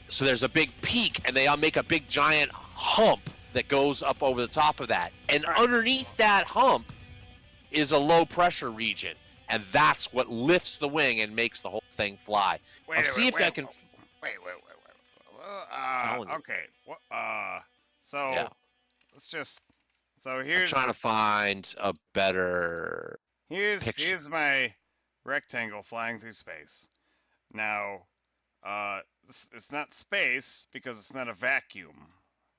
So there's a big peak, and they all make a big giant hump that goes up over the top of that. And underneath that hump is a low pressure region, and that's what lifts the wing and makes the whole thing fly. Wait, see if I can. Wait. Okay. What? So Yeah. let's just. So I'm here's trying to find a better. here's my rectangle flying through space. Now, it's not space because it's not a vacuum,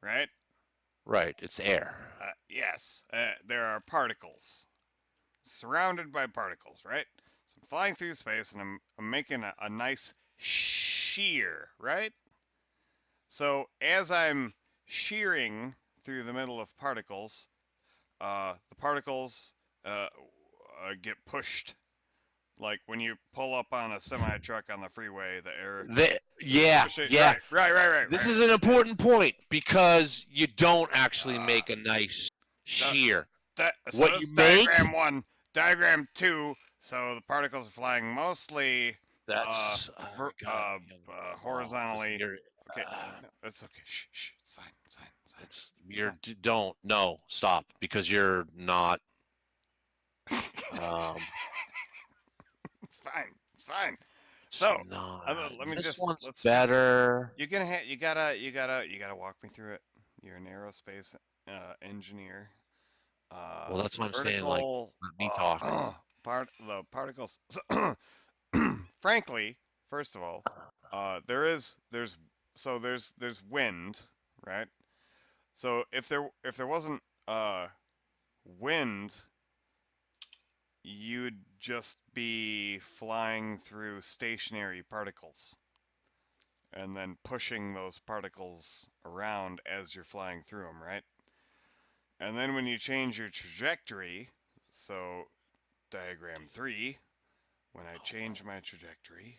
right? Right, it's air. Yes, there are particles, surrounded by particles, right? So I'm flying through space and I'm making a nice shear, right? So as I'm shearing through the middle of particles, the particles get pushed. Like when you pull up on a semi truck on the freeway, the air. Yeah. Right. This is an important point because you don't actually make a nice shear. So what you make? Diagram 1, diagram 2. So the particles are flying mostly That's horizontally. Okay, that's okay. Shh, it's fine. Don't stop because you're not. It's fine. So let me this just. One's better. You gotta walk me through it. You're an aerospace engineer. Well, that's what I'm saying. Like, let me talk. The particles. Frankly, first of all, there's wind, right? So if there wasn't wind, you'd just be flying through stationary particles and then pushing those particles around as you're flying through them, right? And then when you change your trajectory, so diagram 3, when I change my trajectory,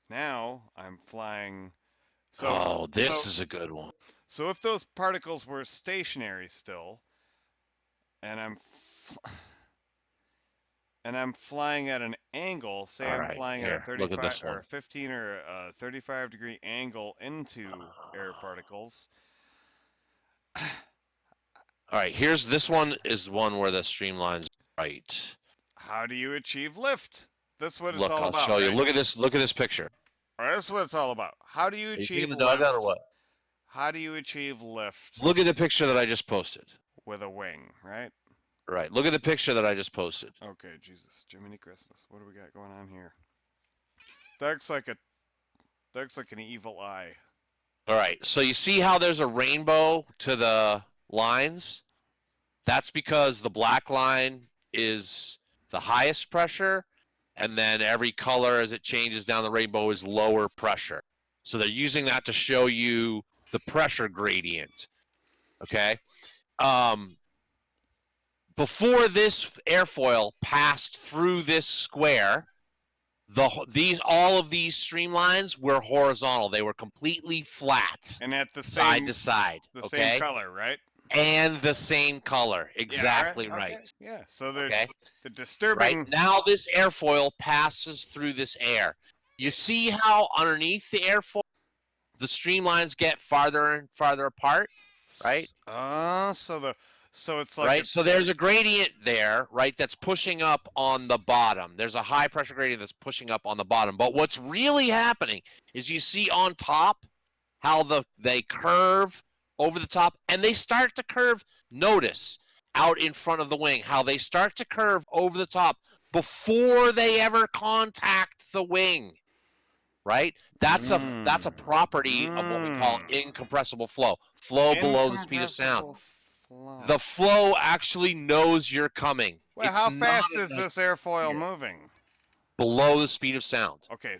now I'm flying. So this is a good one. So if those particles were stationary still, and I'm flying at an angle, say I'm flying at a 35 or 15 or 35 degree angle into air particles. All right, this one is one where the streamline's right. How do you achieve lift? That's what it's Look, all I'll about. show you. Right? Look at this picture. All right, that's what it's all about. How do you achieve the lift? dog out or what? How do you achieve lift? Look at the picture that I just posted. With a wing, right? Right. Look at the picture that I just posted. Okay, Jesus, Jiminy Christmas. What do we got going on here? That's like an evil eye. All right. So you see how there's a rainbow to the lines? That's because the black line is the highest pressure, and then every color as it changes down the rainbow is lower pressure. So they're using that to show you the pressure gradient. Okay. Before this airfoil passed through this square, all of these streamlines were horizontal. They were completely flat and at the side to side. The same color, right? And the same color, exactly right. Okay. Yeah. So the disturbing. Right now, this airfoil passes through this air. You see how underneath the airfoil, the streamlines get farther and farther apart, right? So it's like right. So there's a gradient there, right? That's pushing up on the bottom. There's a high pressure gradient that's pushing up on the bottom. But what's really happening is you see on top how they curve over the top, and they start to curve. Notice out in front of the wing how they start to curve over the top before they ever contact the wing. Right? That's a property of what we call incompressible flow. Flow below the speed of sound. The flow actually knows you're coming. Well, how fast is this airfoil moving? Below the speed of sound. Okay.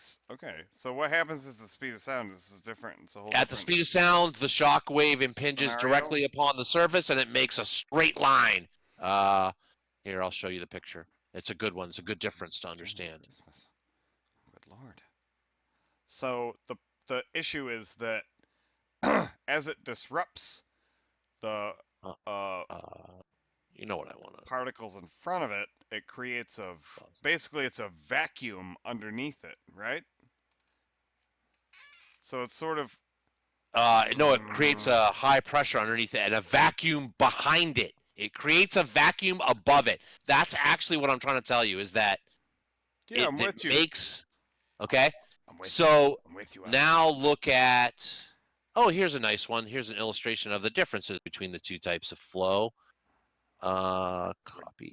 So what happens is the speed of sound is different. It's a whole At the speed of sound, the shock wave impinges directly upon the surface, and it makes a straight line. Here, I'll show you the picture. It's a good one. It's a good difference to understand. Good Lord. So the issue is that as it disrupts the you know what I want. Particles in front of it, it creates basically it's a vacuum underneath it, right? So it's sort of No, it creates a high pressure underneath it and a vacuum behind it. It creates a vacuum above it. That's actually what I'm trying to tell you is that Yeah, I'm with you. makes. Okay. I'm with So you. I'm with you. now look at. Oh, here's a nice one. Here's an illustration of the differences between the two types of flow. Copy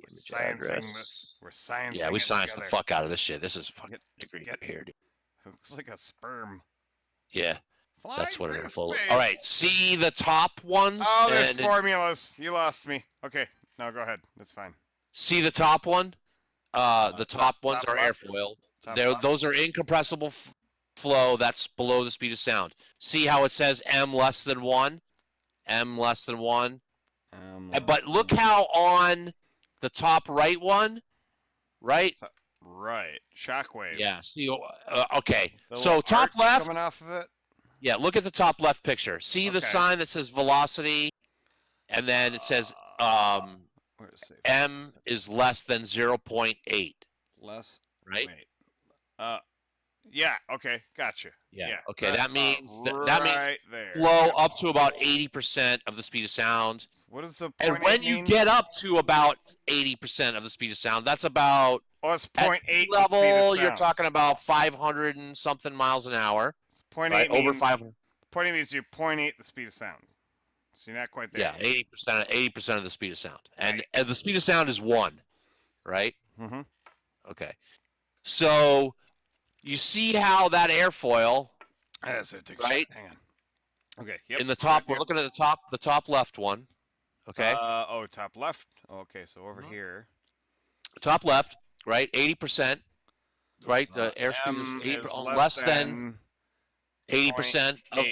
image address. We're sciencing Yeah, we it scienced the together. fuck out of this shit. This is fucking degree here, dude. Looks like a sperm. Yeah, Flying that's what through it'll follow. space. All right, see the top ones. Oh, there's formulas. You lost me. Okay, no, go ahead. That's fine. See the top one. The top ones are left. airfoil. Top left. Those are incompressible flow. That's below the speed of sound. See how it says M less than 1? M less than 1. But look how on the top right one, right? Right. Shockwave. Yeah. See, okay. The So little top arc left. coming off of it. Yeah. Look at the top left picture. See the sign that says velocity, and then it says where is it? M is less than 0.8. Less. Right. Wait. Yeah. Okay. Gotcha. Yeah. Okay. That means right there. Flow up to about 80% of the speed of sound. What is the point? And when you get up to about 80% of the speed of sound, that's about it's at 0.8 sea level. You're talking about 500 and something miles an hour. It's 0.8 right? Over 500. 0.8 means you 0.8 the speed of sound. So you're not quite there. Yeah, 80% of the speed of sound, and the speed of sound is 1, right? Mm-hmm. Okay. So you see how that airfoil, right? Hang on. Okay. Yep. In the top, we're looking at the top left one. Okay. Top left. Okay, so over here. Top left, right? 80%, right? The airspeed is less than 80% of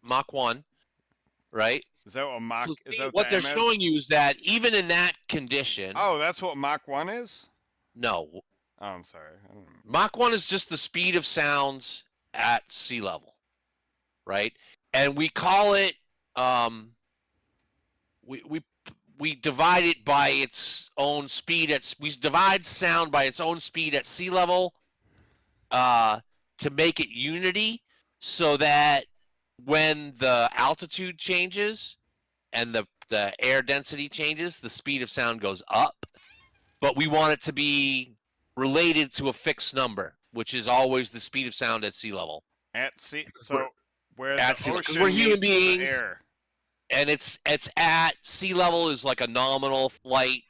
Mach 1, right? Is that what Mach? So what they're showing you is that even in that condition. Oh, that's what Mach 1 is? No. Oh, I'm sorry. Mach 1 is just the speed of sounds at sea level, right? And we call it we divide it by its own speed we divide sound by its own speed at sea level to make it unity, so that when the altitude changes and the air density changes, the speed of sound goes up. But we want it to be related to a fixed number, which is always the speed of sound at sea level. At sea, so where at sea level, because we're human beings, and it's at sea level is like a nominal flight.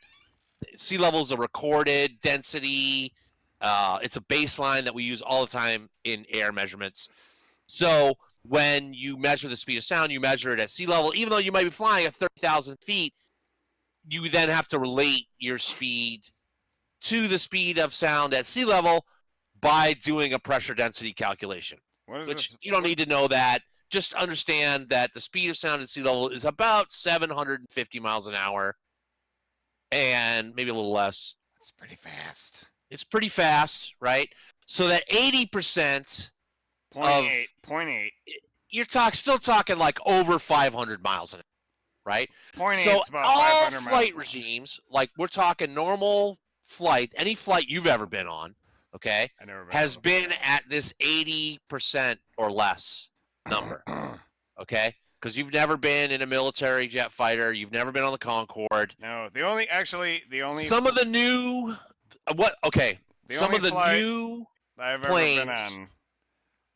Sea level is a recorded density. It's a baseline that we use all the time in air measurements. So when you measure the speed of sound, you measure it at sea level, even though you might be flying at 30,000 feet. You then have to relate your speed to the speed of sound at sea level by doing a pressure density calculation. You don't need to know that. Just understand that the speed of sound at sea level is about 750 miles an hour, and maybe a little less. That's pretty fast. It's pretty fast, right? So that 80% 0.8. You're still talking like over 500 miles an hour, right? 0.8 so about all flight regimes, like we're talking normal flight, any flight you've ever been on, okay, has been at this 80% or less number, okay? Because you've never been in a military jet fighter, you've never been on the Concorde. No, the only some of the new some of the new I've planes ever been on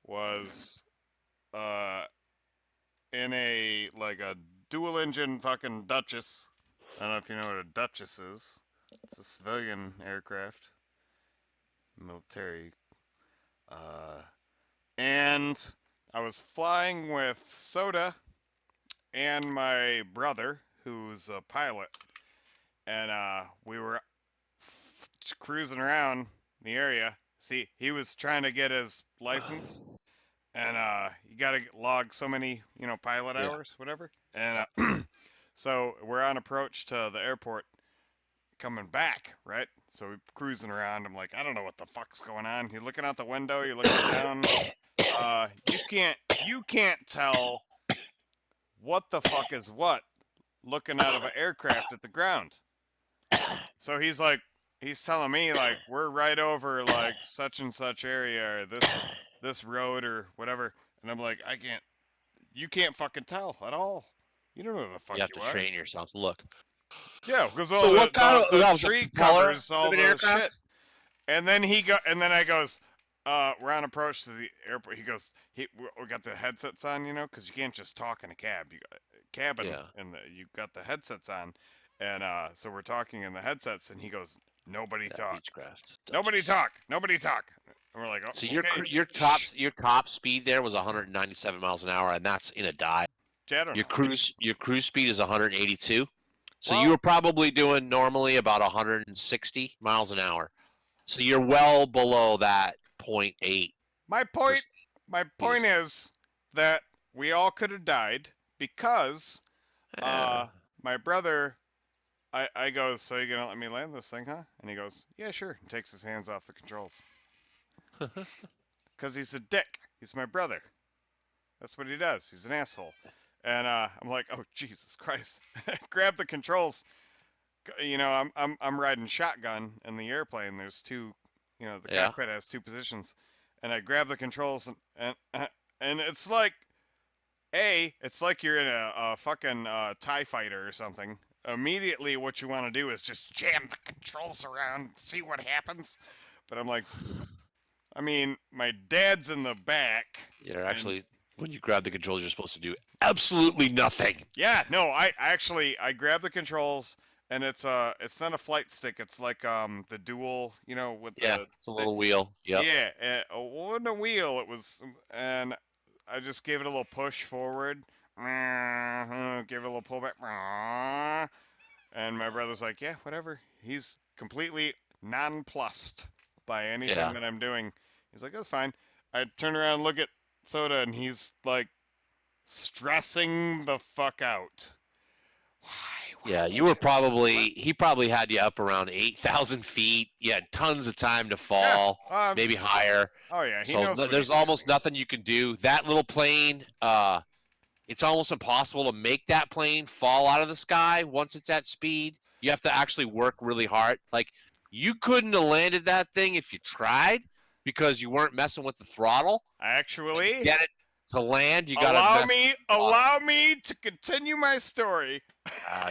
was in a dual engine fucking Duchess. I don't know if you know what a Duchess is. It's a civilian aircraft, military. And I was flying with Soda and my brother, who's a pilot, and we were cruising around the area. See, he was trying to get his license, and you got to log so many, pilot hours, whatever. And so we're on approach to the airport coming back, right? So we're cruising around. I'm like, I don't know what the fuck's going on. You're looking out the window, you're looking down. You can't tell what the fuck is what looking out of an aircraft at the ground. So he's telling me we're right over such and such area or this road or whatever, and I'm like, I you can't fucking tell at all. You don't know who the fuck You have to you are. train yourself to look. Yeah, because So all what kind of the that was a tree propeller covers all of an the shit. aircraft? And then I goes, we're on approach to the airport. He goes, we got the headsets on, you know, because you can't just talk in a cab. You got a cabin, Yeah. and you got the headsets on, and so we're talking in the headsets, and he goes, nobody Yeah, talk, Beechcraft. nobody Duchess. talk, nobody talk. And we're like, So oh, okay. your top speed there was 197 miles an hour, and that's in a dive. I don't Your know. cruise speed is 182. So you Well, were probably doing normally about 160 miles an hour. So you're well below that 0.8%. my point is that we all could have died because Yeah. my brother. I goes, so you gonna let me land this thing, huh? And he goes, yeah, sure. And takes his hands off the controls. Because he's a dick. He's my brother. That's what he does. He's an asshole. And I'm like, oh Jesus Christ! Grab the controls. You know, I'm riding shotgun in the airplane. There's two. You know, the Yeah. cockpit has two positions, and I grab the controls and it's like, it's like you're in a fucking TIE fighter or something. Immediately, what you want to do is just jam the controls around, see what happens. But I'm like, I mean, my dad's in the back. You're And actually, when you grab the controls, you're supposed to do absolutely nothing. yeah, no, I grab the controls, and it's not a flight stick. It's like the dual, you know, with Yeah, it's a little wheel. Yep. yeah, it wasn't a wheel. It was, and I just gave it a little push forward. Gave it a little pullback. And my brother's like, yeah, whatever. He's completely nonplussed by anything Yeah. that I'm doing. He's like, that's fine. I turn around and look at Soda, and he's like stressing the fuck out. Why? Yeah, Why you were he probably had you up around 8,000 feet. You had tons of time to Yeah. fall, maybe higher. Oh yeah, he So knows what there's he's doing. almost nothing you can do. That little plane, it's almost impossible to make that plane fall out of the sky once it's at speed. You have to actually work really hard. Like, you couldn't have landed that thing if you tried because you weren't messing with the throttle. Actually, Get it to land, you got to mess with the throttle. allow me to continue my story.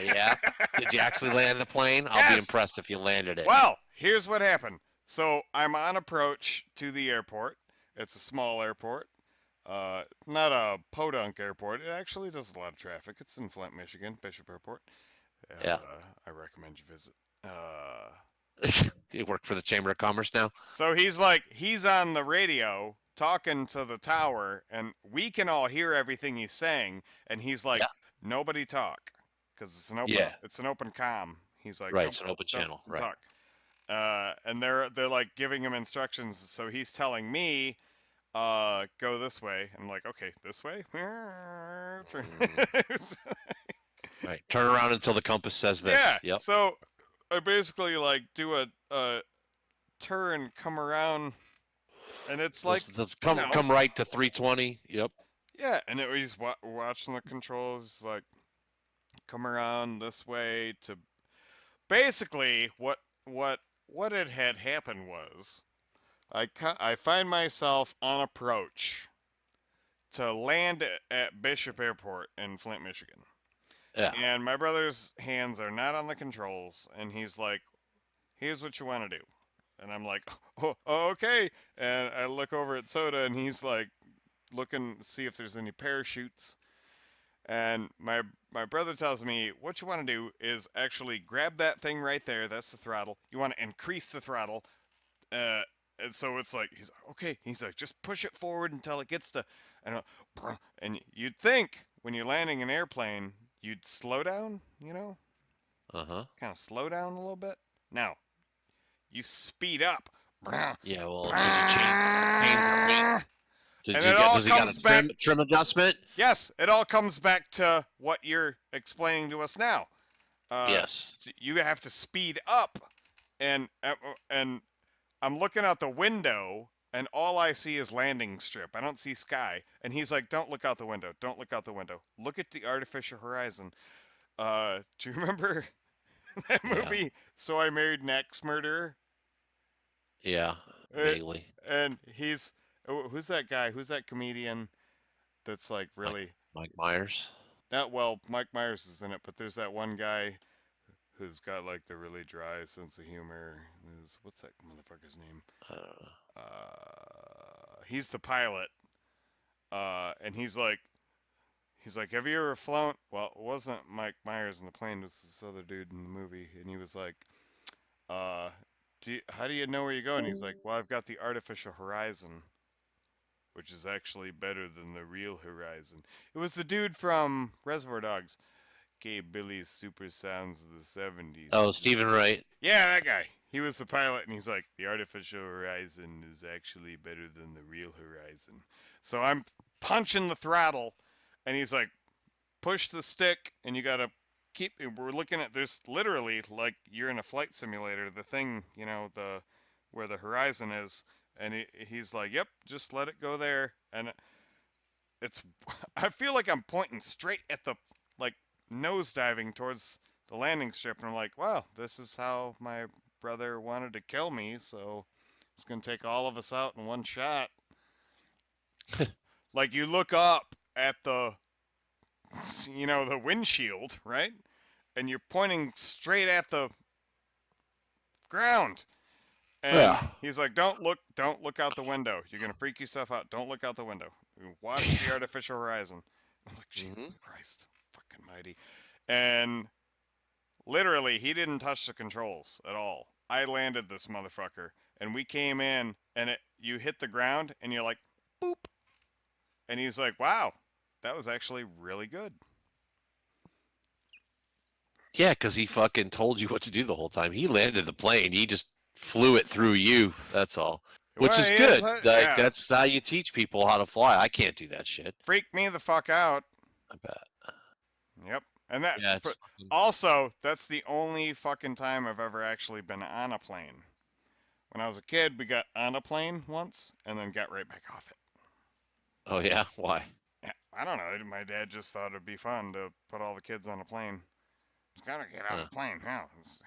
Yeah. Did you actually land the plane? I'll be Yes. impressed if you landed it. Well, here's what happened. So I'm on approach to the airport. It's a small airport. Not a podunk airport. It actually does a lot of traffic. It's in Flint, Michigan, Bishop Airport. Yeah. I recommend you visit. You work for the Chamber of Commerce now? So he's on the radio talking to the tower, and we can all hear everything he's saying. And he's like, Yeah. nobody talk, because it's an open comm. He's like, Right, it's an open channel. don't Right. talk. And they're like giving him instructions. So he's telling me, go this way. I'm like, okay, this way. Right. Turn around until the compass says this. Yeah. Yep. So I basically like do a turn, come around, and it's like, Let's come right to 320. Yep. yeah. And he's watching the controls, like, come around this way to basically what had happened was I find myself on approach to land at Bishop Airport in Flint, Michigan. Yeah. And my brother's hands are not on the controls, and he's like, here's what you want to do. And I'm like, oh, okay. And I look over at Soda, and he's like looking to see if there's any parachutes. And my brother tells me, what you want to do is actually grab that thing right there. That's the throttle. You want to increase the throttle. And so it's like, he's like, okay. He's like, just push it forward until it gets to, and you'd think when you're landing an airplane, you'd slow down, you know? Uh-huh. Kind of slow down a little bit. Now, you speed up. Yeah, well, did you change your weight? Does he got a trim adjustment? Yes, it all comes back to what you're explaining to us now. Yes. You have to speed up, and I'm looking out the window, and all I see is landing strip. I don't see sky. And he's like, don't look out the window. Don't look out the window. Look at the artificial horizon. Do you remember that movie, So I Married an Axe Murderer? Yeah, vaguely. And who's that guy? Who's that comedian? that's like really Mike Myers. not well. Mike Myers is in it, but there's that one guy who's got like the really dry sense of humor. What's that motherfucker's name? He's the pilot, and he's like, have you ever flown? Well, it wasn't Mike Myers in the plane. It was this other dude in the movie, and he was like, how do you know where you're going? He's like, well, I've got the artificial horizon, which is actually better than the real horizon. It was the dude from Reservoir Dogs. Gay Billy's Super Sounds of the 70s. Oh, Stephen Wright. Yeah, that guy. He was the pilot, and he's like, the artificial horizon is actually better than the real horizon. So I'm punching the throttle, and he's like, push the stick, and you gotta keep. We're looking at this literally like you're in a flight simulator. The thing, where the horizon is, and he's like, yep, just let it go there, and it's. I feel like I'm pointing straight at the like nose diving towards the landing strip, and I'm like, wow, this is how my brother wanted to kill me, so it's gonna take all of us out in one shot. Like you look up at the windshield, right? And you're pointing straight at the ground. And he's like, don't look out the window. You're gonna freak yourself out. Don't look out the window. Watch the artificial horizon. I'm like, Jesus Christ, fucking mighty. And literally, he didn't touch the controls at all. I landed this motherfucker, and we came in, and you hit the ground, and you're like, boop. And he's like, wow, that was actually really good. Yeah, because he fucking told you what to do the whole time. He landed the plane. He just flew it through you. That's all. Which is good. That's how you teach people how to fly. I can't do that shit. Freak me the fuck out. I bet. Yep. And also, that's the only fucking time I've ever actually been on a plane. When I was a kid, we got on a plane once and then got right back off it. Oh, yeah? Why? Yeah, I don't know. My dad just thought it'd be fun to put all the kids on a plane. Just gotta get out of the plane. Yeah,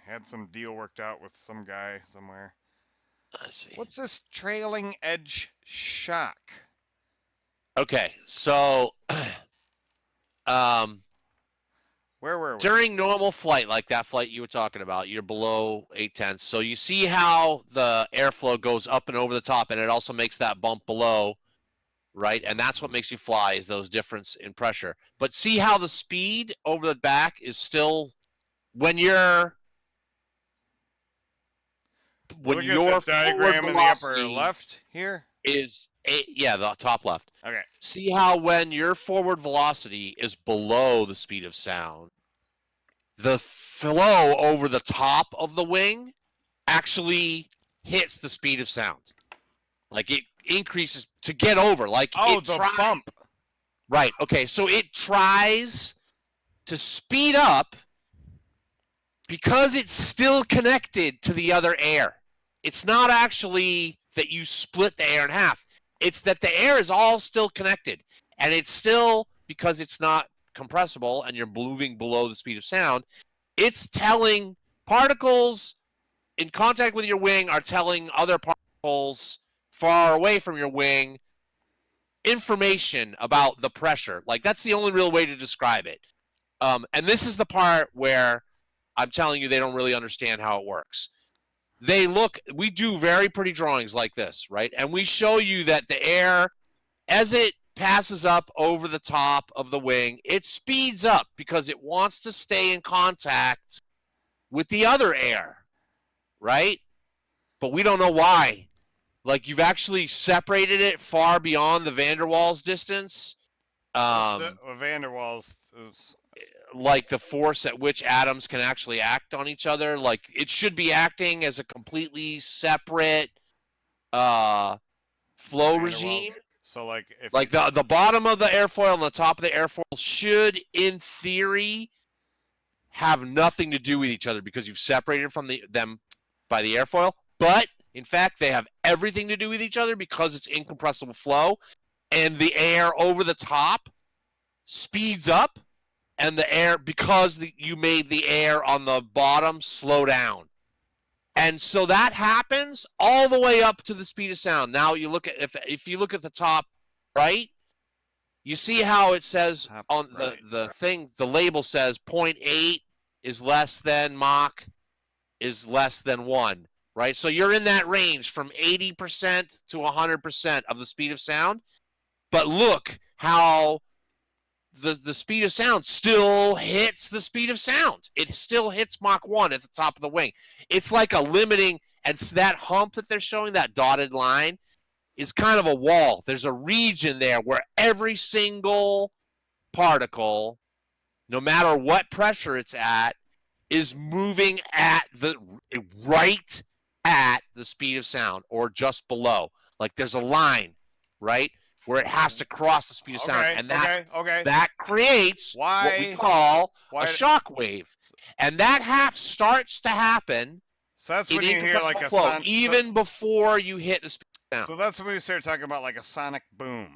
had some deal worked out with some guy somewhere. I see. What's this trailing edge shock? Okay, so where were we? During normal flight, like that flight you were talking about, you're below 8/10. So you see how the airflow goes up and over the top, and it also makes that bump below, right? And that's what makes you fly, is those difference in pressure. But see how the speed over the back is still when you're the diagram in the upper left here is the top left. Okay. See how when your forward velocity is below the speed of sound, the flow over the top of the wing actually hits the speed of sound. Like it increases to get over. Like bump. Right. Okay. So it tries to speed up because it's still connected to the other air. It's not actually that you split the air in half. It's that the air is all still connected. And it's still, because it's not compressible and you're moving below the speed of sound, it's telling particles in contact with your wing are telling other particles far away from your wing information about the pressure. Like, that's the only real way to describe it. And this is the part where I'm telling you they don't really understand how it works. We do very pretty drawings like this, right? And we show you that the air, as it passes up over the top of the wing, it speeds up because it wants to stay in contact with the other air, right? But we don't know why. Like, you've actually separated it far beyond the van der Waals distance. Van der Waals is... like the force at which atoms can actually act on each other. Like, it should be acting as a completely separate flow regime. So like if the bottom of the airfoil and the top of the airfoil should, in theory, have nothing to do with each other because you've separated from them by the airfoil. But in fact, they have everything to do with each other because it's incompressible flow, and the air over the top speeds up, and the air, because you made the air on the bottom slow down. And so that happens all the way up to the speed of sound. Now you look at, if you look at the top right, You see how it says Top on right. the thing, the label says 0.8 is less than Mach is less than 1, right? So you're in that range from 80% to 100% of the speed of sound. But look how the speed of sound still hits the speed of sound. It still hits Mach 1 at the top of the wing. It's like a limiting, and that hump that they're showing, that dotted line, is kind of a wall. There's a region there where every single particle, no matter what pressure it's at, is moving at the right at the speed of sound or just below. Like there's a line, right, where it has to cross the speed of sound, and that creates what we call a shock wave, and that starts to happen. So that's in when you hear like a flow, even before you hit the speed of sound. So that's when we start talking about like a sonic boom.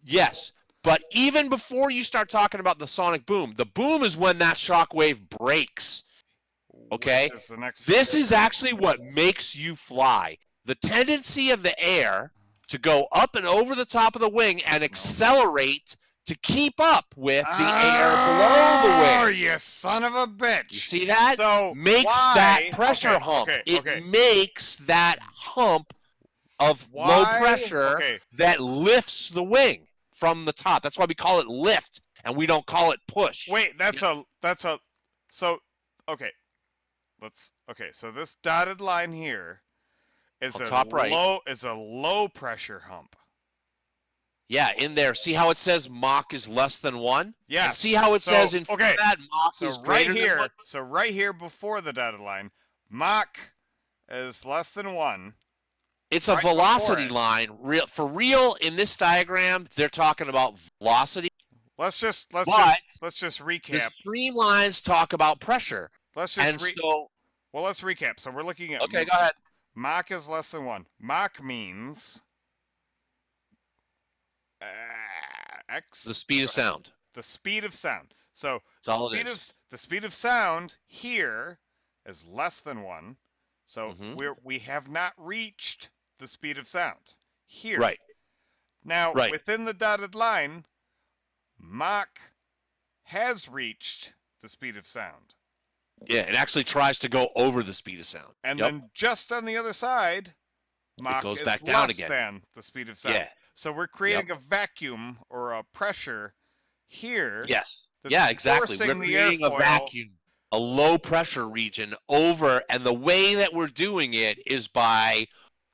Yes. But even before you start talking about the sonic boom, the boom is when that shock wave breaks. Okay? This is actually what makes you fly. The tendency of the air to go up and over the top of the wing and accelerate to keep up with the air below the wing. Oh, you son of a bitch. You see that? So makes that pressure hump. It makes that hump of low pressure that lifts the wing from the top. That's why we call it lift, and we don't call it push. Wait, so this dotted line here is a low pressure hump. Yeah, in there. See how it says Mach is less than 1? Yeah. And see how it says in front of that Mach is greater than 1? So right here before the dotted line, Mach is less than 1. It's a velocity line. For real, in this diagram, they're talking about velocity. Let's just recap. The streamlines talk about pressure. Let's recap. So we're looking at. Okay, go ahead. Mach is less than 1. Mach means x. The speed of sound. The speed of sound. So that's all it is. The speed of sound here is less than 1. So we have not reached the speed of sound here. Right. Now, within the dotted line, Mach has reached the speed of sound. Yeah, it actually tries to go over the speed of sound. And then just on the other side, Mach goes back down again. Than the speed of sound. Yeah. So we're creating a vacuum or a pressure here. Yes. Yeah, exactly. We're creating a vacuum, a low pressure region over, and the way that we're doing it is by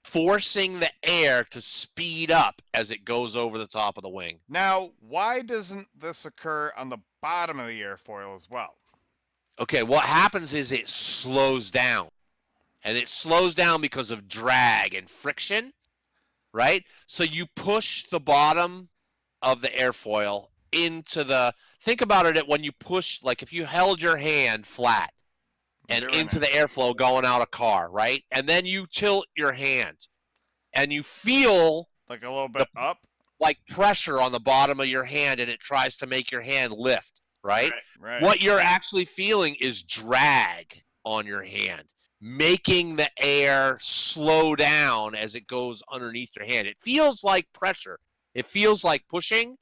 forcing the air to speed up as it goes over the top of the wing. Now, why doesn't this occur on the bottom of the airfoil as well? Okay, what happens is it slows down. And it slows down because of drag and friction, right? So you push the bottom of the airfoil into the, think about it when you push, like if you held your hand flat and into the airflow going out a car, right? And then you tilt your hand and you feel like a little bit up, like pressure on the bottom of your hand, and it tries to make your hand lift, right? Right. What you're actually feeling is drag on your hand, making the air slow down as it goes underneath your hand. It feels like pressure. It feels like pushing,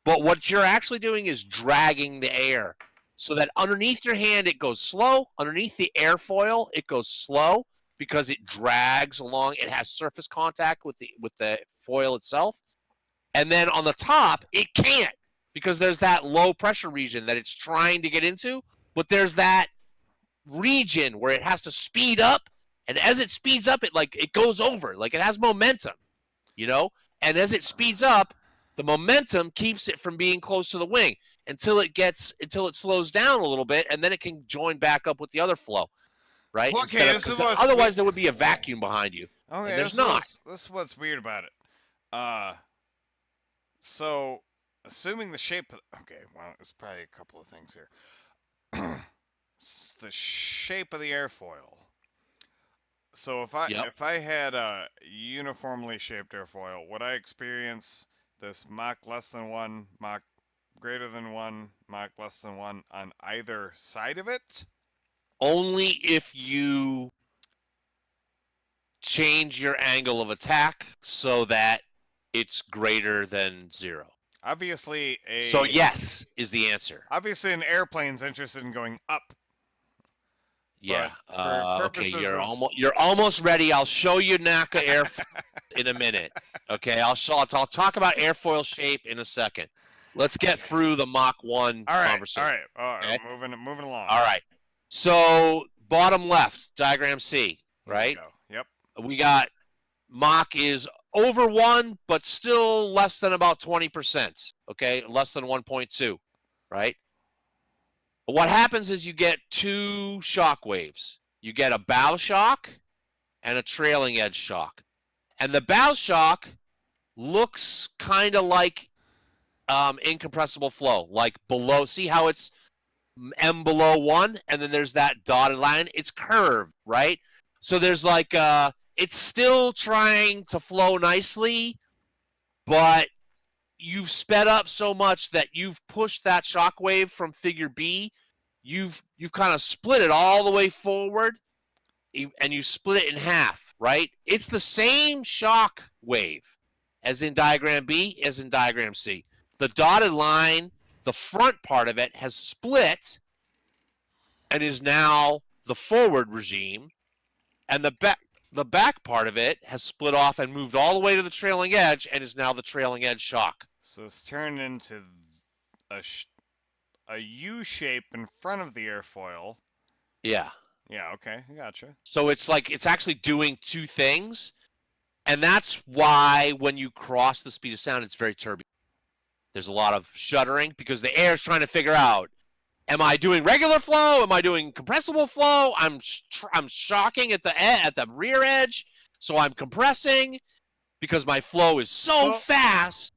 but what you're actually doing is dragging the air so that underneath your hand it goes slow. Underneath the airfoil it goes slow because it drags along. It has surface contact with the foil itself. And then on the top it can't because there's that low pressure region that it's trying to get into, but there's that region where it has to speed up, and as it speeds up it goes over, like it has momentum, and as it speeds up, the momentum keeps it from being close to the wing until it slows down a little bit, and then it can join back up with the other flow, right? Okay, otherwise there would be a vacuum behind you. Okay, and there's not. This is what's weird about it. So assuming the shape it's probably a couple of things here. The shape of the airfoil. So if I had a uniformly shaped airfoil, would I experience this Mach less than 1, Mach greater than 1, Mach less than 1 on either side of it? Only if you change your angle of attack so that it's greater than 0. Obviously, So yes is the answer. Obviously, an airplane's interested in going up. Yeah. For Okay. purposes You're almost ready. I'll show you NACA airfoil in a minute. Okay. I'll talk about airfoil shape in a second. Let's get through the Mach 1 conversation. All right. Okay? Moving along. All right. So bottom left, diagram C, Here right? we go. Yep. We got Mach is over 1, but still less than about 20%. Okay, less than 1.2, right? What happens is you get 2 shock waves. You get a bow shock and a trailing edge shock. And the bow shock looks kind of like incompressible flow, like below. See how it's M below 1, and then there's that dotted line. It's curved, right? So there's like it's still trying to flow nicely, but you've sped up so much that you've pushed that shock wave from figure B. You've kind of split it all the way forward, and you split it in half, right? It's the same shock wave as in diagram B as in diagram C. The dotted line, the front part of it, has split and is now the forward regime, and the back part of it has split off and moved all the way to the trailing edge and is now the trailing edge shock. So it's turned into a U shape in front of the airfoil. Yeah. Yeah, okay, I gotcha. So it's like it's actually doing 2 things, and that's why when you cross the speed of sound, it's very turbulent. There's a lot of shuddering because the air is trying to figure out, am I doing regular flow? Am I doing compressible flow? I'm shocking at the rear edge, so I'm compressing because my flow is so fast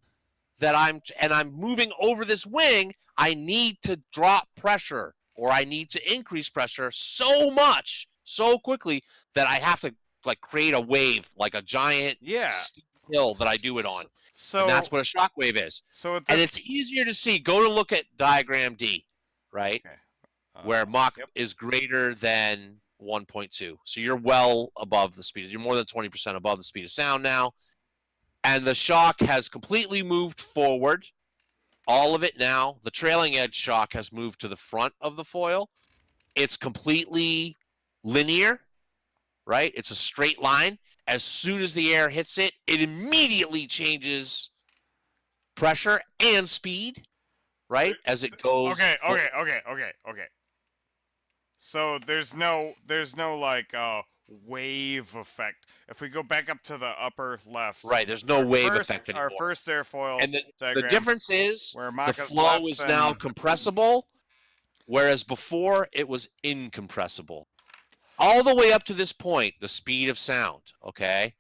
that I'm moving over this wing. I need to drop pressure, or I need to increase pressure so much, so quickly that I have to like create a wave, like a giant steep hill that I do it on. So and that's what a shock wave is. So and it's easier to see. Go to look at diagram D, right? Okay. Where Mach is greater than 1.2. So you're well above the speed. You're more than 20% above the speed of sound now. And the shock has completely moved forward. All of it now. The trailing edge shock has moved to the front of the foil. It's completely linear, right? It's a straight line. As soon as the air hits it, it immediately changes pressure and speed, right? As it goes. Okay. So there's no like wave effect. If we go back up to the upper left, right? There's no wave effect anymore. Our first airfoil and diagram, the difference is the flow is now compressible, whereas before it was incompressible. All the way up to this point, the speed of sound, okay?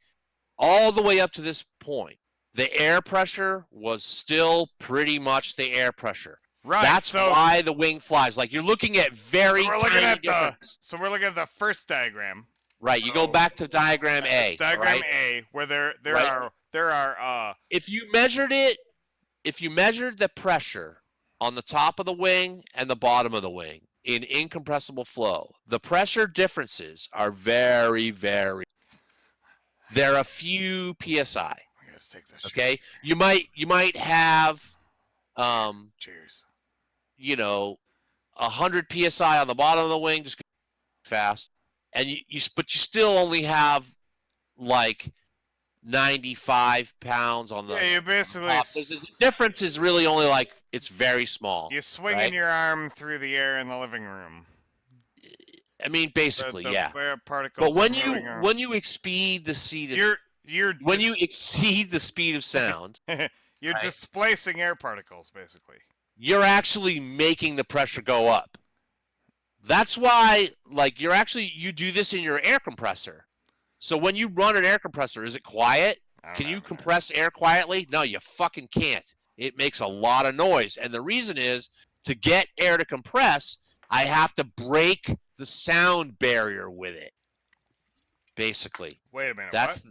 All the way up to this point, the air pressure was still pretty much the air pressure. Right. That's why the wing flies. Like you're looking at very tiny differences. So we're looking at the first diagram. Right. You go back to diagram A. Diagram A, where there are. If you measured the pressure on the top of the wing and the bottom of the wing in incompressible flow, the pressure differences are very, very. They're a few psi. Let's take this. Okay. You might have. Cheers. 100 psi on the bottom of the wing, just fast, and but you still only have like 95 pounds on the. Yeah, you basically. The difference is really only like it's very small. You're swinging your arm through the air in the living room. I mean, basically, yeah. But when you exceed the speed of when you exceed the speed of sound, you're displacing air particles, basically. You're actually making the pressure go up. That's why, like, you do this in your air compressor. So when you run an air compressor, is it quiet? Can you compress air quietly? No, you fucking can't. It makes a lot of noise. And the reason is, to get air to compress, I have to break the sound barrier with it. Basically. Wait a minute, what?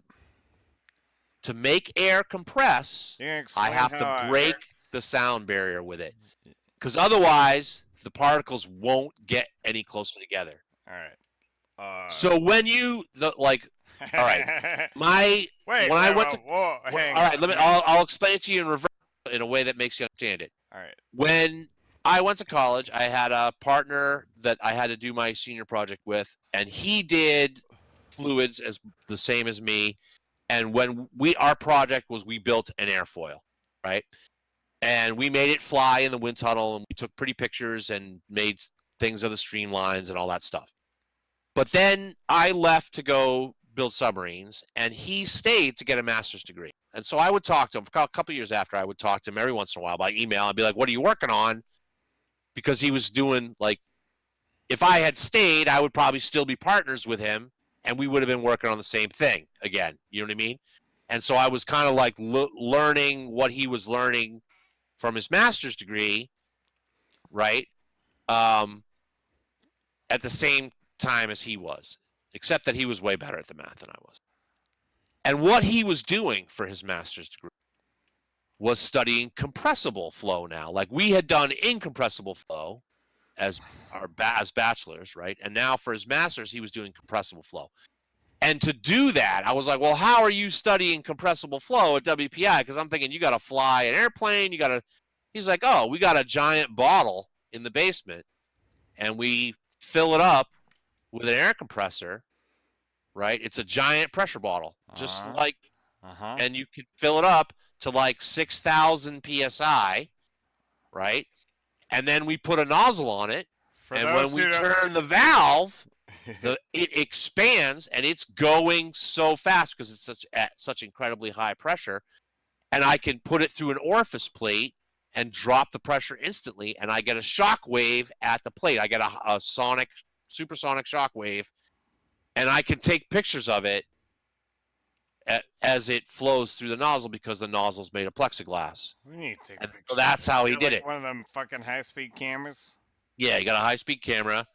To make air compress, I have to break the sound barrier with it, because otherwise the particles won't get any closer together. All right. So when you All right. Wait, When I went to, whoa, hang all right, on. I'll explain it to you in reverse in a way that makes you understand it. All right. When I went to college, I had a partner that I had to do my senior project with, and he did fluids as the same as me. And when our project was, we built an airfoil, right? And we made it fly in the wind tunnel, and we took pretty pictures and made things of the streamlines and all that stuff. But then I left to go build submarines, and he stayed to get a master's degree. And so I would talk to him for a couple of years after. I would talk to him every once in a while by email. I'd be like, "What are you working on?" Because he was doing, like, if I had stayed, I would probably still be partners with him, and we would have been working on the same thing again. You know what I mean? And so I was kind of like learning what he was learning from his master's degree, right? At the same time as he was, except that he was way better at the math than I was. And what he was doing for his master's degree was studying compressible flow now. Like we had done incompressible flow as as bachelors, right? And now for his master's, he was doing compressible flow. And to do that, I was like, well, how are you studying compressible flow at WPI? Because I'm thinking you got to fly an airplane. He's like, oh, we got a giant bottle in the basement, and we fill it up with an air compressor, right? It's a giant pressure bottle, just like, and you can fill it up to like 6,000 PSI, right? And then we put a nozzle on it, and when we turn the valve, it expands, and it's going so fast because it's at such incredibly high pressure, and I can put it through an orifice plate and drop the pressure instantly, and I get a shock wave at the plate. I get a supersonic shock wave, and I can take pictures of it as it flows through the nozzle because the nozzle's made of plexiglass. We need to take and pictures. So that's how he did like it. One of them fucking high-speed cameras. Yeah, you got a high-speed camera,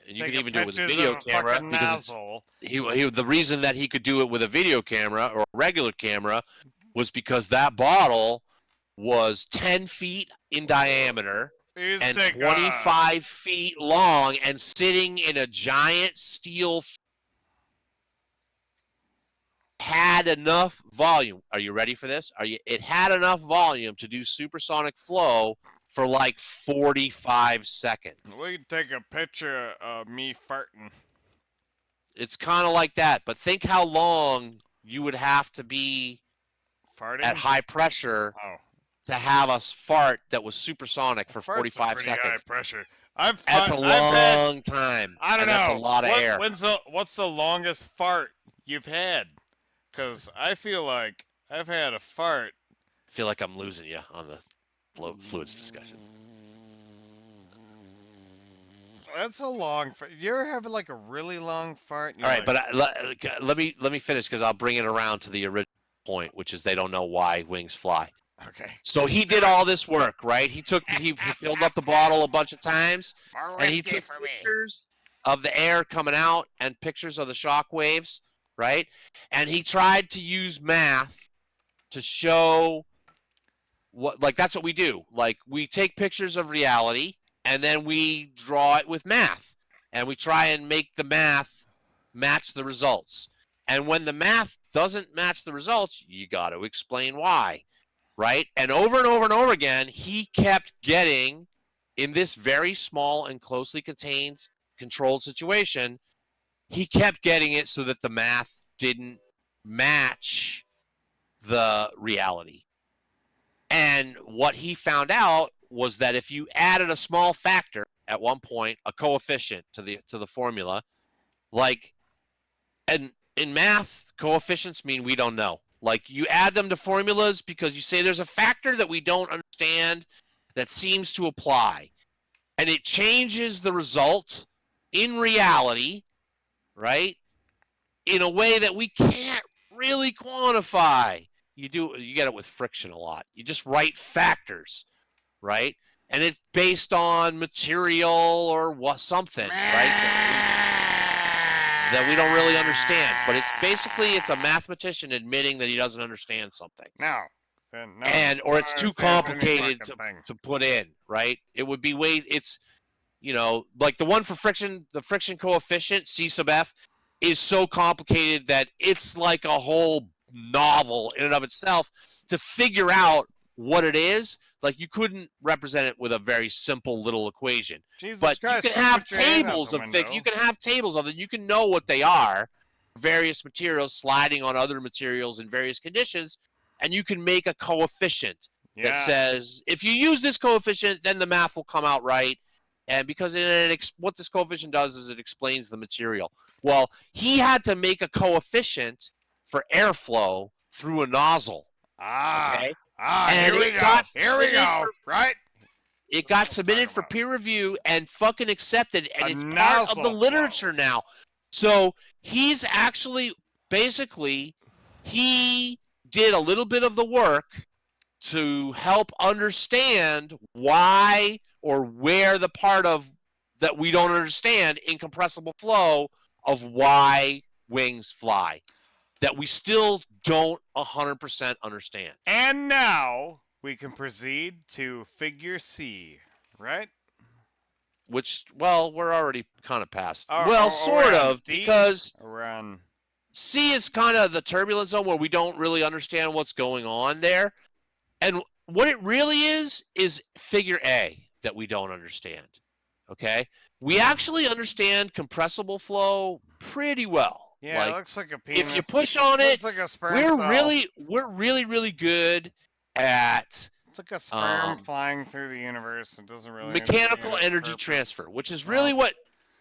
and you can even do it with a video camera because the reason that he could do it with a video camera or a regular camera was because that bottle was 10 feet in diameter and 25 feet long and sitting in a giant steel. Had enough volume. Are you ready for this? It had enough volume to do supersonic flow for like 45 seconds. We can take a picture of me farting. It's kind of like that, but think how long you would have to be farting at high pressure to have us fart that was supersonic for 45 seconds. High pressure. That's a long time. I don't know. That's a lot of air. What's the longest fart you've had? Because I feel like I've had a fart. I feel like I'm losing you on the fluids discussion. That's a long fart. You ever have like a really long fart? All right, but let me finish because I'll bring it around to the original point, which is they don't know why wings fly. Okay. So he did all this work, right? He filled up the bottle a bunch of times, and he took pictures of the air coming out and pictures of the shock waves, right? And he tried to use math to show that's what we do. Like we take pictures of reality and then we draw it with math, and we try and make the math match the results. And when the math doesn't match the results, you got to explain why, right? And over again, he kept getting, in this very small and closely controlled situation, he kept getting it so that the math didn't match the reality. And what he found out was that if you added a small factor at one point, a coefficient to the formula, like, and in math, coefficients mean we don't know. Like you add them to formulas because you say there's a factor that we don't understand that seems to apply, and it changes the result in reality, right? In a way that we can't really quantify. You get it with friction a lot. You just write factors, right? And it's based on material or something, right? That we don't really understand. But it's a mathematician admitting that he doesn't understand something. Or it's too complicated to put in, right? It would be like the one for friction, the friction coefficient, C sub F, is so complicated that it's like a whole novel in and of itself to figure out what it is. Like, you couldn't represent it with a very simple little equation. Jesus But Christ, you can have put your hand out tables the of window. you can have tables of it. You can know what they are, various materials sliding on other materials in various conditions, and you can make a coefficient that says, if you use this coefficient, then the math will come out right. And because what this coefficient does is it explains the material. Well, he had to make a coefficient for airflow through a nozzle. Okay? And Here we go. Right? It got submitted for peer review and fucking accepted, and it's part of the literature now. So he's actually, basically, he did a little bit of the work to help understand why or where the part of that we don't understand in compressible flow of why wings fly, that we still don't 100% understand. And now we can proceed to figure C, right? Which, well, we're already kind of past. Sort of, because around C is kind of the turbulent zone where we don't really understand what's going on there. And what it really is figure A that we don't understand. Okay? We actually understand compressible flow pretty well. Yeah, it looks like a penis. If you push on it, like a sperm we're really good at it's like a sperm flying through the universe. It doesn't really mechanical energy transfer, which is really what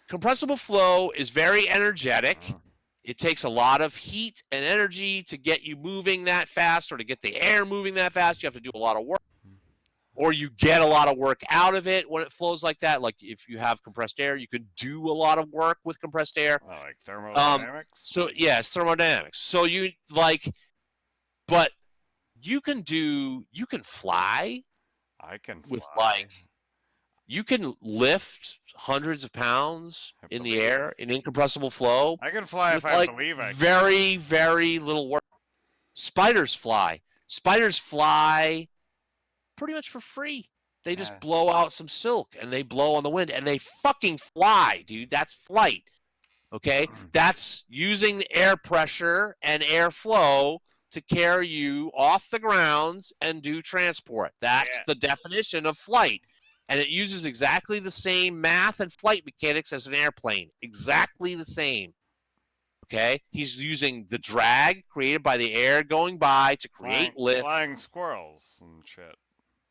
compressible flow is. Very energetic. It takes a lot of heat and energy to get you moving that fast, or to get the air moving that fast. You have to do a lot of work, or you get a lot of work out of it when it flows like that. Like, if you have compressed air, you can do a lot of work with compressed air. Like thermodynamics? So, yeah, it's thermodynamics. So but you can fly. I can fly. With you can lift hundreds of pounds in the air in incompressible flow. I can fly if I believe I can. Very, very little work. Spiders fly. Spiders fly pretty much for free. They just blow out some silk and they blow on the wind and they fucking fly, dude. That's flight. Okay? That's using the air pressure and airflow to carry you off the grounds and do transport. That's the definition of flight. And it uses exactly the same math and flight mechanics as an airplane. Exactly the same. Okay? He's using the drag created by the air going by to create lift. Flying squirrels and shit.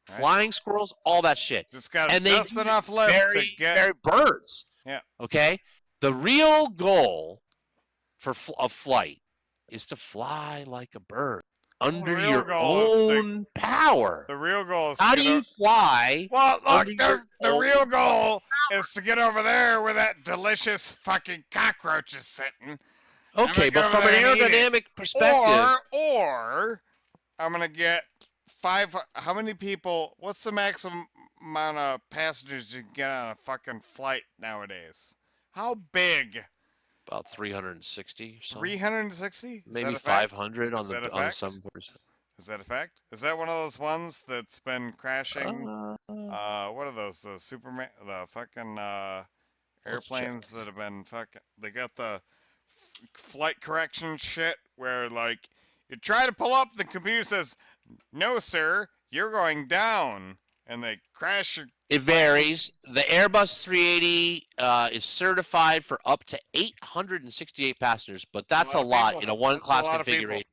Right? Flying squirrels, all that shit. Just got just enough lift to get... Very birds. Yeah. Okay? The real goal of flight is to fly like a bird. Under your own power. The real goal is how do you fly? Well, look, the real goal is to get over there where that delicious fucking cockroach is sitting. Okay, but from an aerodynamic perspective. Or I'm going to get how many people, what's the maximum amount of passengers you can get on a fucking flight nowadays? How big? About 360 or something. 360? Maybe 500 on some version. Is that a fact? Is that one of those ones that's been crashing? What are those? The fucking airplanes that have been fucking. They got the flight correction shit where, like, you try to pull up, the computer says, "No, sir, you're going down," and they crash your. It varies. The Airbus 380 is certified for up to 868 passengers, but that's a lot in a one-class configuration.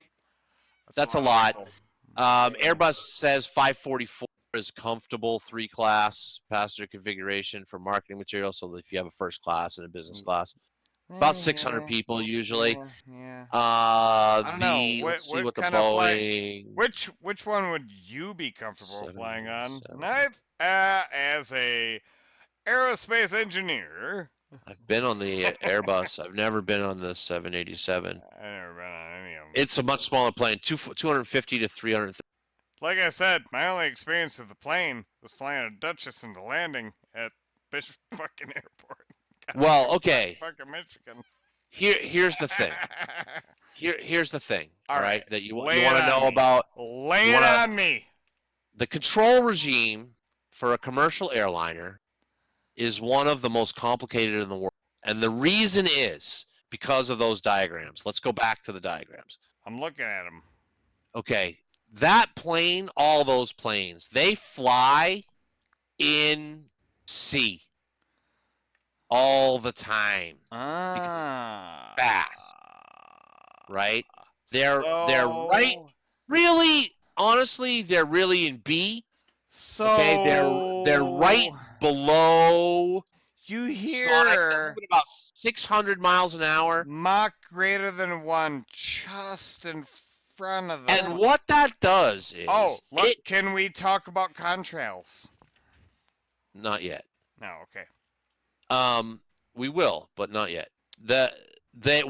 That's a lot. Airbus says 544 is comfortable three-class passenger configuration for marketing material, so if you have a first class and a business class. About 600 people usually. I don't know. Let's see what the Boeing. Which one would you be comfortable flying on? Knife, as a aerospace engineer. I've been on the Airbus. I've never been on the 787. I've never been on any of them. It's a much smaller plane, 250 to 330. Like I said, my only experience with the plane was flying a Duchess into landing at Bishop fucking Airport. Well, okay. Fucking Michigan. Here's the thing. Here's the thing. All right, that you want to know about. Lay it on me. The control regime for a commercial airliner is one of the most complicated in the world, and the reason is because of those diagrams. Let's go back to the diagrams. I'm looking at them. Okay, that plane, all those planes, they fly in C all the time. Fast, right? They're right. Really, honestly, they're really in B. So Okay, they're right below. You Sonic. hear They're moving about 600 miles an hour. Mach greater than 1 just in front of them. And what that does is... Oh, look, can we talk about contrails? Not yet. No, okay. We will, but not yet.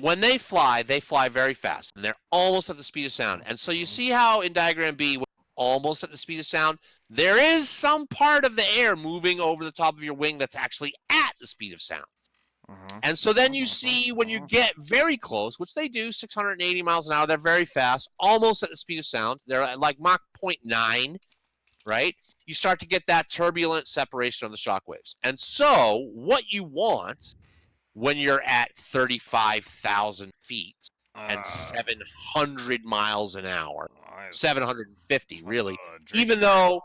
When they fly very fast, and they're almost at the speed of sound. And so you see how in diagram B, almost at the speed of sound, there is some part of the air moving over the top of your wing that's actually at the speed of sound. And so then you see when you get very close, which they do, 680 miles an hour, they're very fast, almost at the speed of sound. They're at like Mach 0.9, right? You start to get that turbulent separation of the shock waves. And so what you want when you're at 35,000 feet and 700 miles an hour, 750 really, even though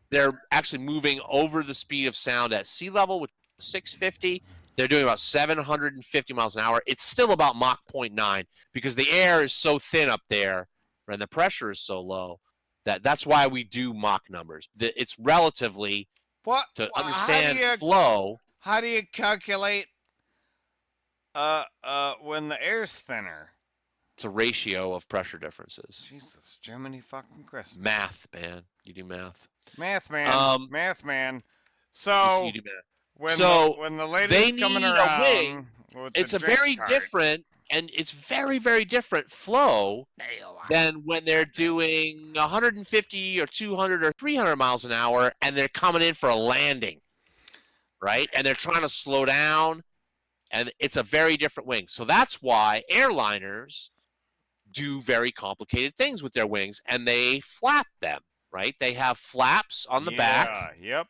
they're actually moving over the speed of sound at sea level, which is 650, they're doing about 750 miles an hour. It's still about Mach 0.9 because the air is so thin up there and the pressure is so low that's why we do Mach numbers. It's relatively, to understand flow. How do you calculate when the air's thinner? It's a ratio of pressure differences. Jesus, Jiminy fucking Christmas. Math, man. You do math. Math, man. Math, man. So, you do math. when the lady's coming around, wing, it's a very different, and it's very, very different flow than when they're doing 150 or 200 or 300 miles an hour, and they're coming in for a landing, right? And they're trying to slow down, and it's a very different wing. So that's why airliners do very complicated things with their wings, and they flap them, right? They have flaps on the back. Yep.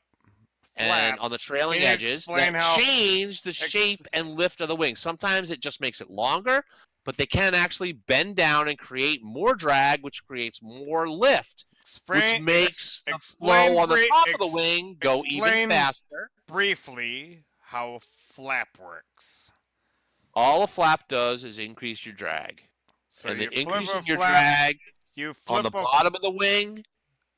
And on the trailing edges that change the shape and lift of the wing. Sometimes it just makes it longer, but they can actually bend down and create more drag, which creates more lift, which makes the flow on the top of the wing go even faster. Briefly, how flap works. All a flap does is increase your drag. So and the increasing your drag on the bottom of the wing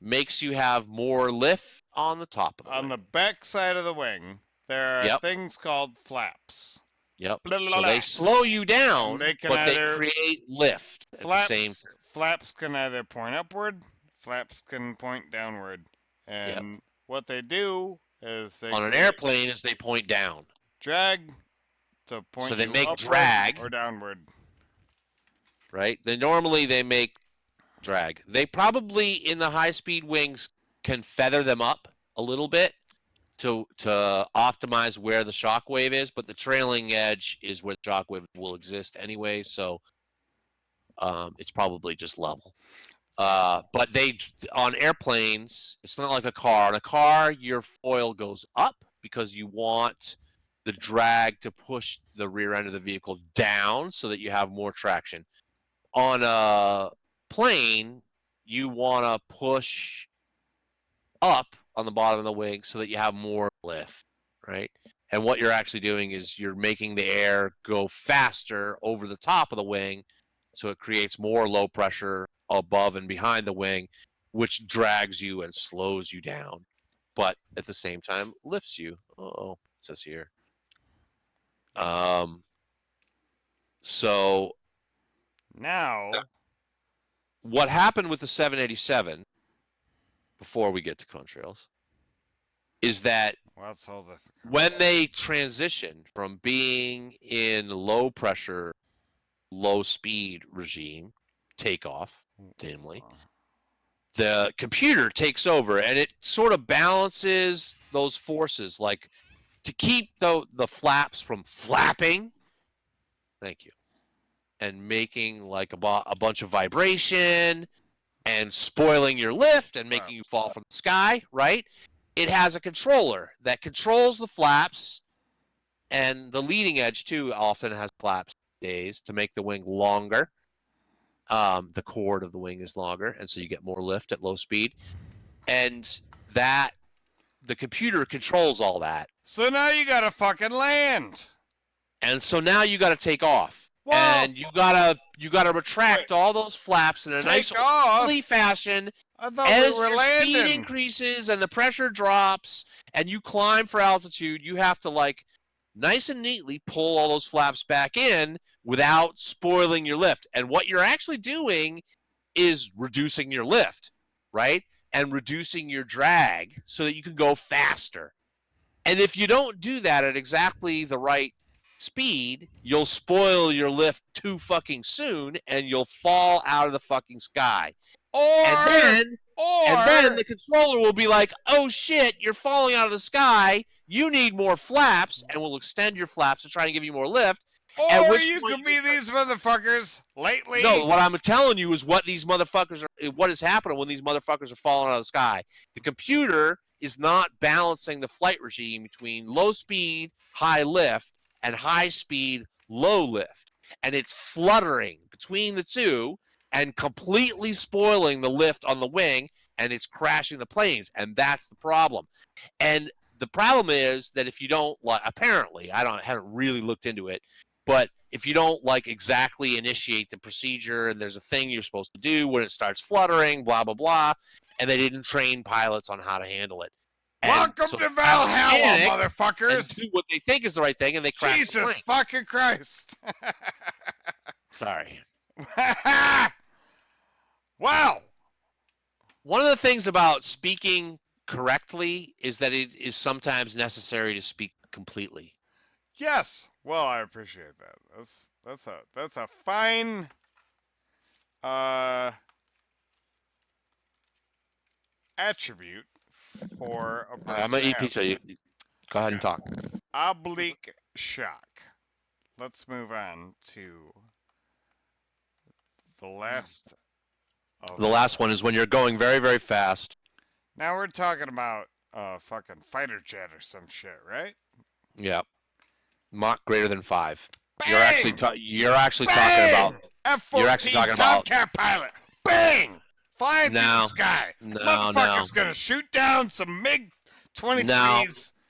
makes you have more lift on the top of the wing. On the back side of the wing, there are things called flaps. Yep. So they slow you down, but they create lift at the same time. Flaps can either point upward, flaps can point downward. And what they do is they... On an airplane is they point down. Drag to point so they make upward drag or downward. Right? Normally they make drag. They probably, in the high-speed wings, can feather them up a little bit to optimize where the shock wave is, but the trailing edge is where the shock wave will exist anyway, so it's probably just level. But on airplanes, it's not like a car. On a car, your foil goes up because you want the drag to push the rear end of the vehicle down so that you have more traction. On a plane, you want to push up on the bottom of the wing so that you have more lift, right? And what you're actually doing is you're making the air go faster over the top of the wing, so it creates more low pressure above and behind the wing, which drags you and slows you down, but at the same time lifts you. Oh, it says here. So now, what happened with the 787, before we get to contrails, is that when they transitioned from being in low pressure, low speed regime, takeoff, namely, the computer takes over and it sort of balances those forces, like to keep the flaps from flapping. Thank you. And making like a bunch of vibration and spoiling your lift and making you fall from the sky, right? It has a controller that controls the flaps, and the leading edge too often has flaps. days to make the wing longer. The chord of the wing is longer, and so you get more lift at low speed. And that the computer controls all that. So now you gotta fucking land. And so now you got to take off. Whoa. And you gotta retract all those flaps in a nice orderly fashion. I thought As we were your landing. speed increases and the pressure drops and you climb for altitude, you have to like nice and neatly pull all those flaps back in without spoiling your lift. And what you're actually doing is reducing your lift, right? And reducing your drag so that you can go faster. And if you don't do that at exactly the right speed, you'll spoil your lift too fucking soon and you'll fall out of the fucking sky. And then the controller will be like, oh shit, you're falling out of the sky. You need more flaps, and we'll extend your flaps to try and give you more lift. Or you could be these motherfuckers lately. No, what I'm telling you is what these motherfuckers are. What is happening when these motherfuckers are falling out of the sky? The computer is not balancing the flight regime between low speed, high lift, and high speed, low lift, and it's fluttering between the two and completely spoiling the lift on the wing, and it's crashing the planes, and that's the problem. And the problem is that if you don't, like, apparently, haven't really looked into it, but if you don't like exactly initiate the procedure and there's a thing you're supposed to do when it starts fluttering, blah, blah, blah, and they didn't train pilots on how to handle it. Welcome to Valhalla, motherfuckers! And do what they think is the right thing, and they crash the plane. Jesus fucking Christ! Sorry. Wow! One of the things about speaking correctly is that it is sometimes necessary to speak completely. Yes. Well, I appreciate that. That's a fine attribute for a person. I'm gonna eat pizza. You go ahead and talk. Oblique shock. Let's move on to the last. The last one is when you're going very, very fast. Now we're talking about fucking fighter jet or some shit, right? Yeah. Mach greater than 5. Bang! You're actually talking about F-14 you're actually talking about Tomcat pilot. Bang! Flying through the sky. Motherfucker's gonna shoot down some MiG-23s. No.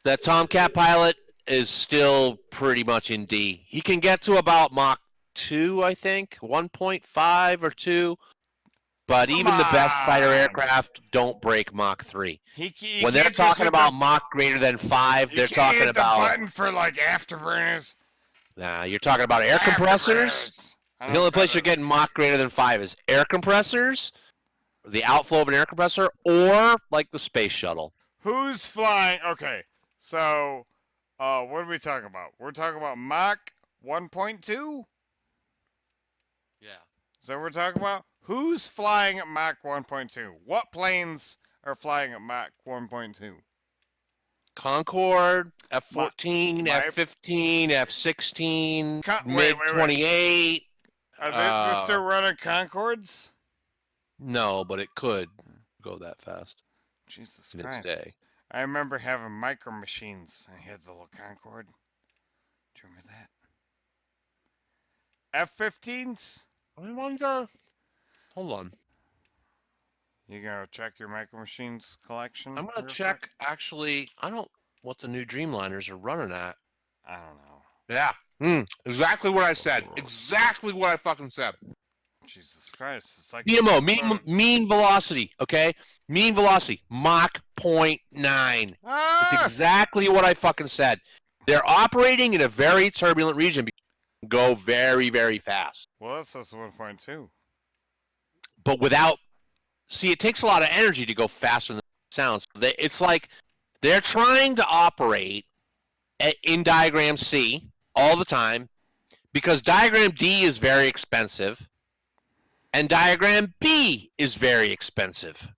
That Tomcat pilot is still pretty much in D. He can get to about Mach 2, I think, 1.5 or 2. But even the best fighter aircraft don't break Mach 3. When they're talking about Mach greater than 5, they're talking about the button for like afterburners. Nah, you're talking about air compressors. The only place you're getting Mach greater than 5 is air compressors, the outflow of an air compressor, or like the space shuttle. Who's flying? Okay, so what are we talking about? We're talking about Mach 1.2? Yeah. Is that what we're talking about? Who's flying at Mach 1.2? What planes are flying at Mach 1.2? Concorde, F-14, F-15, F-16, MiG-28. Are they still running Concordes? No, but it could go that fast. Jesus Christ. I remember having micro machines. I had the little Concorde. Do you remember that? F-15s? I wonder. Hold on. You gonna check your micro machines collection? I'm gonna check. Actually, I don't what the new Dreamliners are running at. I don't know. Yeah. Exactly what I said. Exactly what I fucking said. Jesus Christ! It's like DMO, mean velocity. Okay, mean velocity, Mach 0.9. That's exactly what I fucking said. They're operating in a very turbulent region. Go very, very fast. Well, that says 1.2. But without, see, it takes a lot of energy to go faster than it sounds. It's like they're trying to operate in diagram C all the time because diagram D is very expensive and diagram B is very expensive.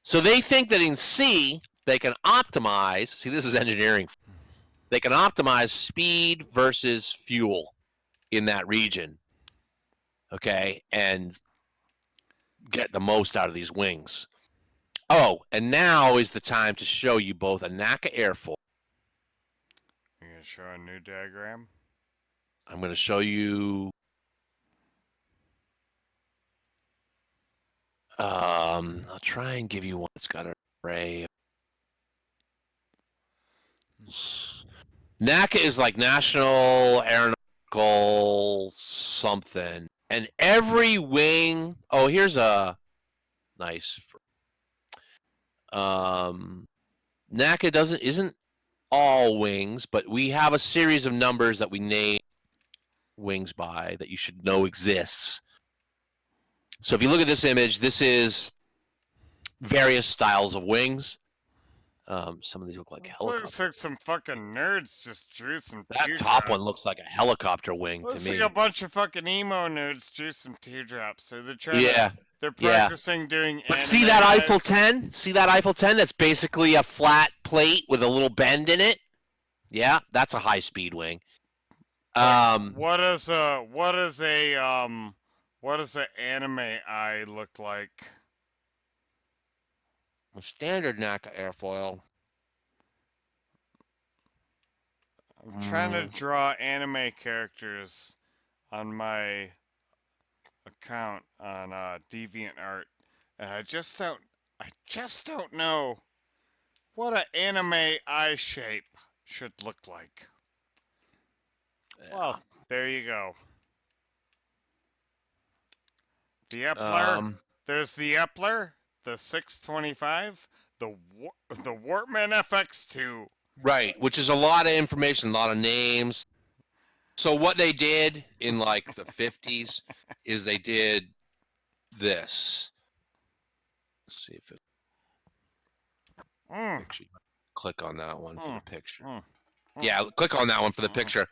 So they think that in C they can optimize, see, this is engineering, they can optimize speed versus fuel in that region, okay, and get the most out of these wings. Oh, and now is the time to show you both a NACA airfoil. You're going to show a new diagram? I'm going to show you. I'll try and give you one that's got an array. NACA is like National Aeronautical something. And every wing. Oh, here's a nice. NACA isn't all wings, but we have a series of numbers that we name wings by that you should know exists. So if you look at this image, this is various styles of wings. Some of these look like helicopters. Looks like some fucking nerds just drew some That teardrops. top one looks like a helicopter wing Looks to me. like a bunch of fucking emo nerds drew some teardrops. So they're trying Yeah. They're practicing doing But anime see that eyes. Eiffel 10? See that Eiffel 10? That's basically a flat plate with a little bend in it. Yeah, that's a high-speed wing. What does an anime eye look like? A standard NACA airfoil. I'm trying to draw anime characters on my account on DeviantArt, and I just don't know what an anime eye shape should look like. Yeah. Well, there you go. The Epler. There's the Epler, the 625, the Wortman FX2. Right, which is a lot of information, a lot of names. So what they did in like the 50s is they did this. Let's see if it actually click on that one for the picture. Yeah, click on that one for the picture.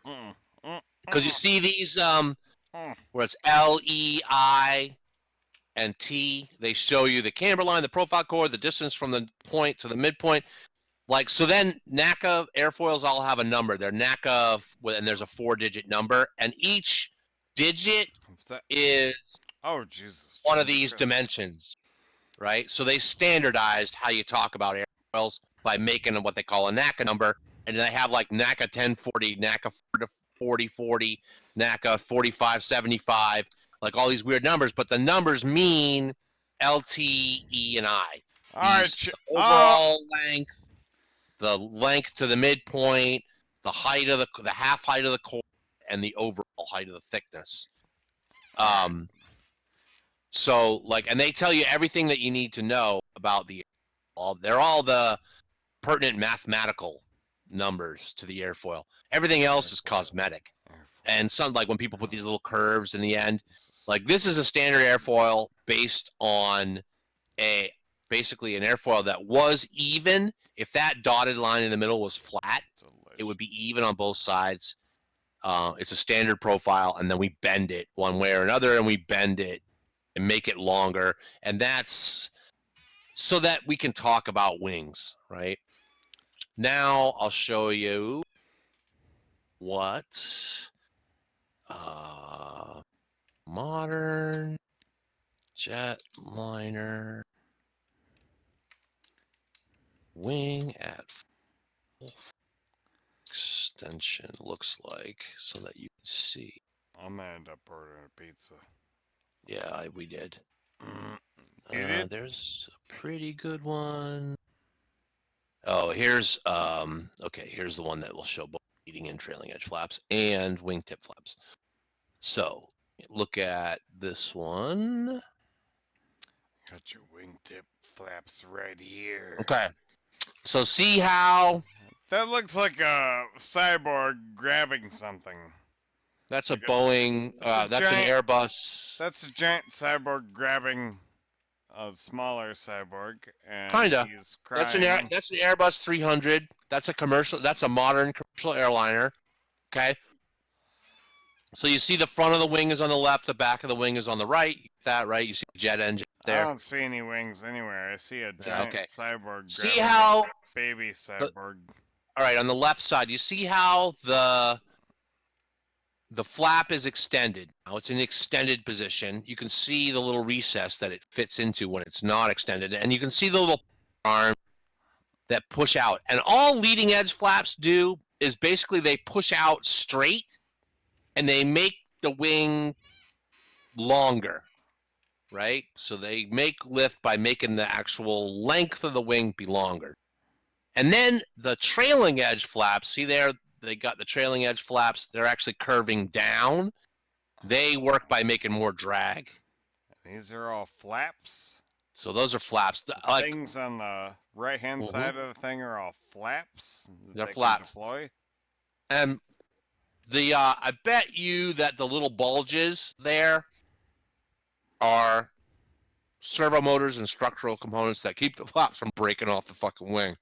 Because you see these where it's L, E, I, and T, they show you the camber line, the profile chord, the distance from the point to the midpoint. Like, so then NACA airfoils all have a number. They're NACA, and there's a 4-digit number, and each digit is one of these dimensions, right? So they standardized how you talk about airfoils by making what they call a NACA number, and they have like NACA 1040, NACA 4040, NACA 4575, like all these weird numbers, but the numbers mean LT, E, and I. The overall length, the length to the midpoint, the height of the half height of the core, and the overall height of the thickness. So like, and they tell you everything that you need to know about they're all the pertinent mathematical numbers to the airfoil. Everything else is cosmetic. And some, like when people put these little curves in the end, like this is a standard airfoil based on basically an airfoil that was even. If that dotted line in the middle was flat, it would be even on both sides. It's a standard profile, and then we bend it one way or another, and we bend it and make it longer. And that's so that we can talk about wings, right? Now I'll show you what modern jetliner wing at full extension looks like, so that you can see. I'm gonna end up ordering a pizza. Yeah, we did. Did there's a pretty good one. Oh, here's here's the one that will show both leading and trailing edge flaps and wingtip flaps. So look at this one. Got your wingtip flaps right here. Okay. So see how that looks like a cyborg grabbing something. That's a Boeing. That's an Airbus. That's a giant cyborg grabbing a smaller cyborg, and kinda. He's crying. That's an Airbus 300. That's a commercial. That's a modern commercial airliner. Okay. So you see the front of the wing is on the left, the back of the wing is on the right. That right? You see the jet engine there. I don't see any wings anywhere. I see a giant cyborg. See how baby cyborg. All right, on the left side, you see how the flap is extended. Now it's in extended position. You can see the little recess that it fits into when it's not extended, and you can see the little arm that push out. And all leading edge flaps do is basically they push out straight and they make the wing longer, right? So they make lift by making the actual length of the wing be longer. And then the trailing edge flaps, see there, they got the trailing edge flaps. They're actually curving down. They work by making more drag. These are all flaps. So those are flaps. The Like, things on the right-hand side of the thing are all flaps. They're they flaps. Can deploy. And the I bet you that the little bulges there are servo motors and structural components that keep the flaps from breaking off the fucking wing.